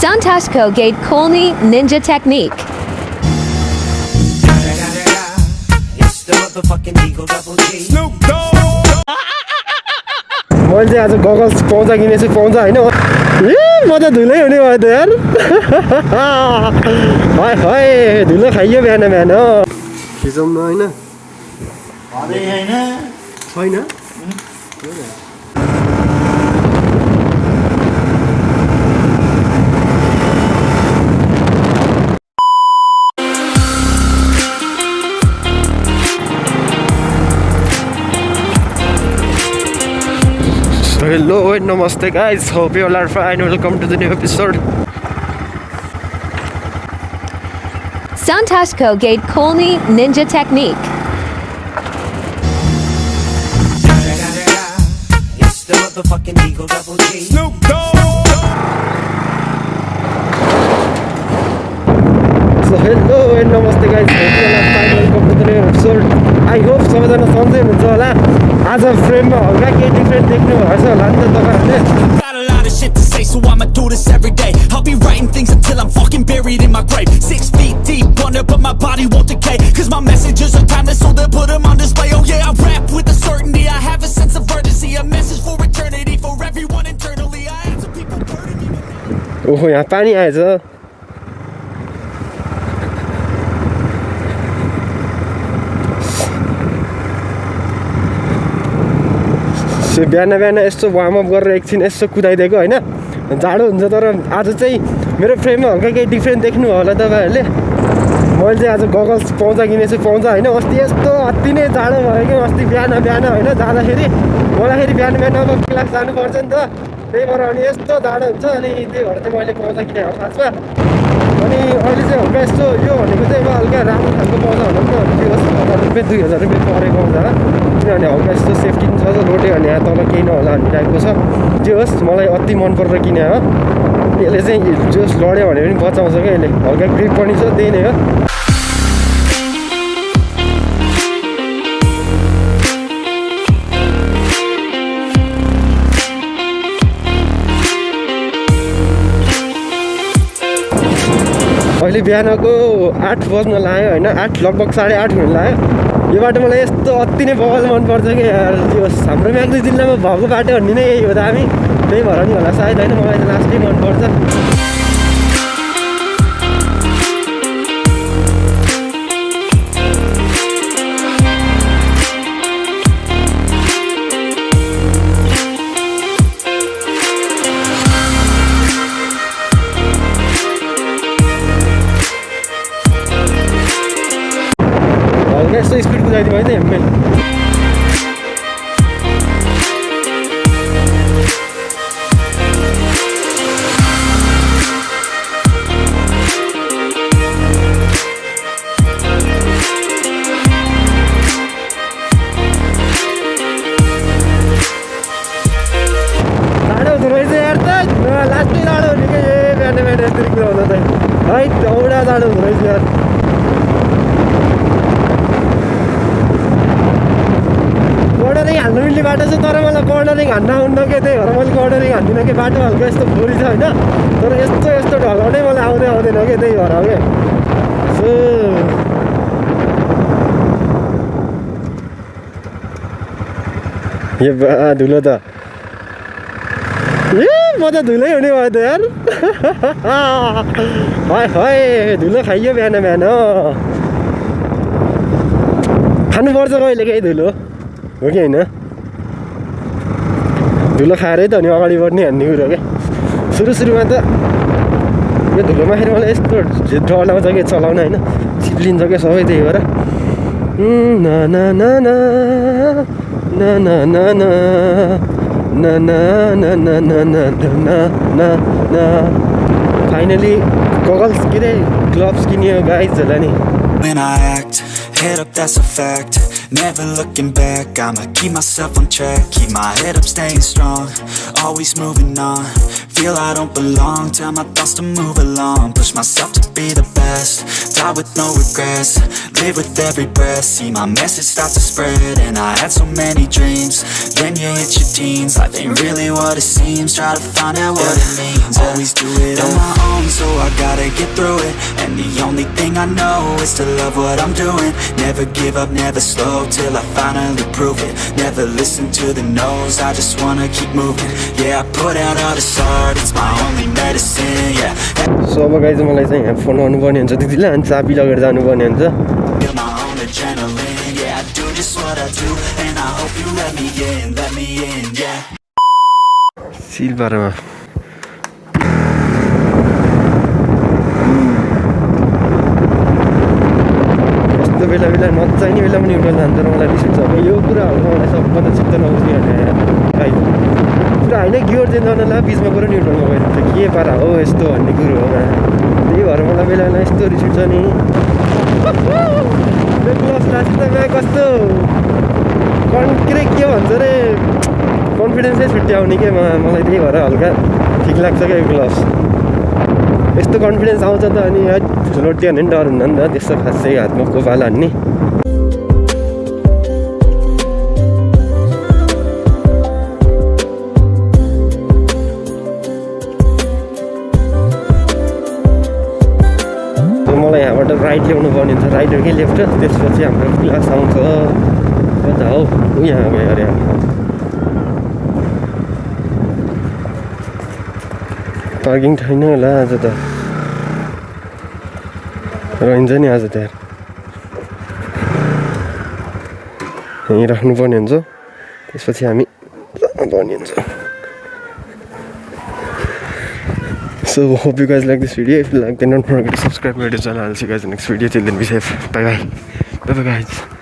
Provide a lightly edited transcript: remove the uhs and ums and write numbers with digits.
Santosh gate kholni ninja technique. मैले आज goggles पाउँछ किनेछु पाउँछ होइन ए म त धुलै हुने भयो त यार हाय हाय धुलो खाइयो बिहान बिहान खिचौँ न होइन छैन Hello and namaste guys, hope you all are fine. Welcome to the new episode. Santosh gate kholni ninja technique. It's the motherfucking Eagle Double G. Snoop Dogg. So hello and namaste guys, hope you all are fine. Welcome to the new episode. I hope सबैजना सन्चै हुनुहुन्छ होला आज फ्रेममा हल्का केही different देख्नु भएछ होला नि त तपाईहरुले Got a lot of shit to say, so I'ma do this every day. I'll be writing things until I'm fucking buried in my grave. 6 feet deep under, but my body won't decay. Cause my messages are timeless, so they'll put them on display. Oh yeah, I rap with a certainty. I have a sense of urgency, a message for eternity, for everyone internally. I had some people burning me. ओहो यहाँ पानी आएछ बिहान बिहान यस्तो warm up गरेर एकछिन यसो कुदाइदिएको होइन जाडो हुन्छ तर आज चाहिँ मेरो फ्रेममा हल्का केही डिफ्रेन्ट देख्नु होला तपाईँहरूले मैले चाहिँ आज गगल्स पाउँछ किनेछु पाउँछ होइन अस्ति यस्तो अति नै जाडो भयो कि अस्ति बिहान बिहान होइन जाँदाखेरि मलाई फेरि बिहान बिहान अब क्लास जानुपर्छ नि त त्यही भएर अनि यस्तो जाडो हुन्छ अनि त्यही भएर चाहिँ मैले पाउँछ किने हो खासमा अनि अहिले चाहिँ हल्का यस्तो यो भनेको चाहिँ अब हल्का राम्रो खालको पाउँछ भनेको त्यो 1000 रुपियाँ 2000 रुपियाँ परेको हुन्छ किनभने हल्का यस्तो सेफ्टी पनि छ रोडे अनि यहाँ तल केही नहोला भन्ने टाइपको छ जे होस् मलाई अति मन परेर किने हो यसले चाहिँ जे होस् लड्यो भने पनि बचाउँछ क्या यसले हल्का ग्रिप पनि छ त्यही नै हो अहिले बिहानको 8 बज्न लाग्यो होइन 8 लगभग 8:30 हुन लाग्यो यो बाटो मलाई यस्तो अति नै बवाल मनपर्छ कि यार हाम्रो म्याग्दी जिल्लामा भएको बाटो भन्ने नै यही हो त हामी त्यही भएर नि होला सायद होइन मलाई त लास्टै मनपर्छ यस्तो स्पिड कुदाइदियो है त हेम्मेल जाडो हुँदो रहेछ यार त लास्टै जाडो हुने कि ए बिहान बिहान यसरी कुदाउँदा त है औडा जाडो हुँदो रहेछ यार कर्नरिङ हान्नु मिल्ने बाटो छ तर मलाई कर्नरिङ हान्न आउन्न के त्यही भएर मैले कर्नरिङ हान्दिनँ कि बाटो हल्का यस्तो फोरी छ होइन तर यस्तो यस्तो ढलाउनै मलाई आउँदैन कि त्यही भएर हो कि यो धुलो त ए म त धुलै हुने भयो त यार हाय हाय धुलो खाइयो बिहान बिहान खानुपर्छ कहिले केही धुलो हो कि होइन धुलो खाएरै त अनि अगाडि बढ्ने भन्ने कुरो क्या सुरुमा त यो धुलोमा फेरि मलाई यस्तो डर आउँछ कि चलाउन होइन चिप्लिन्छ क्या सबै त्यही भएर ना ना ना ना ना ना ना ना ना ना ना ना ना ना ना ना ना फाइनली गगल्स के अरे ग्लोभ्स किनियो गाइज होला नि When I act, head up, that's a fact. Never looking back, I'ma keep myself on track. Keep my head up, staying strong, always moving on. Feel I don't belong, tell my thoughts to move along. Push myself to be the best, die with no regrets. Live with every breath, see my message start to spread. And I had so many dreams, then you hit your teens. Life ain't really what it seems, try to find out what it means. Always do it on my own, I gotta get through it. And the only thing I know is to love what I'm doing. Never give up, never slow, till I finally prove it. Never listen to the no's, I just wanna keep moving. Yeah, I put out all this art, it's my only medicine, yeah. So अब guys मलाई चाहिँ यहाँ phone गर्नुपर्ने हुन्छ दिदीलाई अनि चाबी लगेर जानुपर्ने हुन्छ Feel my own adrenaline, yeah, I do just what I do. And I hope you let me in, yeah. सिलबारमा यस्तो बेला बेला नचाहिने बेला पनि उठ्न जान्छ र मलाई रिस उठ्छ अब यो कुराहरूमा मलाई सबभन्दा चित्त नबुझ्ने भने गाइज पुरा होइन गियर चेन्ज गर्नलाई बिचमा गएर न्युट्रलमा गइदिन्छ के पारा हो यस्तो भन्ने कुरो हो त्यही भएर मलाई बेला बेला यस्तो रिस उठ्छ नि ग्लभ्स लाएको त म्या कस्तो के भन्छ अरे कन्फिडेन्सै छुट्याउने के मलाई त्यही भएर हल्का ठिक लाग्छ क्या यो ग्लभ्स यस्तो कन्फिडेन्स आउँछ त अनि झुलोटियो भने पनि डर हुन्न नि त त्यस्तो खासै हातमा कोपाला हान्ने मलाई यहाँबाट राइट ल्याउनु पर्ने हुन्छ राइट हो कि लेफ्ट त्यसपछि हाम्रो क्लास आउँछ कता हौ यहाँ गयो अरे पार्किङ छैन होला आज त रहन्छ नि आज त यहीँ राख्नुपर्ने हुन्छ त्यसपछि हामी जानुपर्ने हुन्छ So hope you guys like this video. If you like, then don't forget to subscribe to the channel. I'll see you guys in the next video. Till then, be safe. Bye bye. Bye bye guys.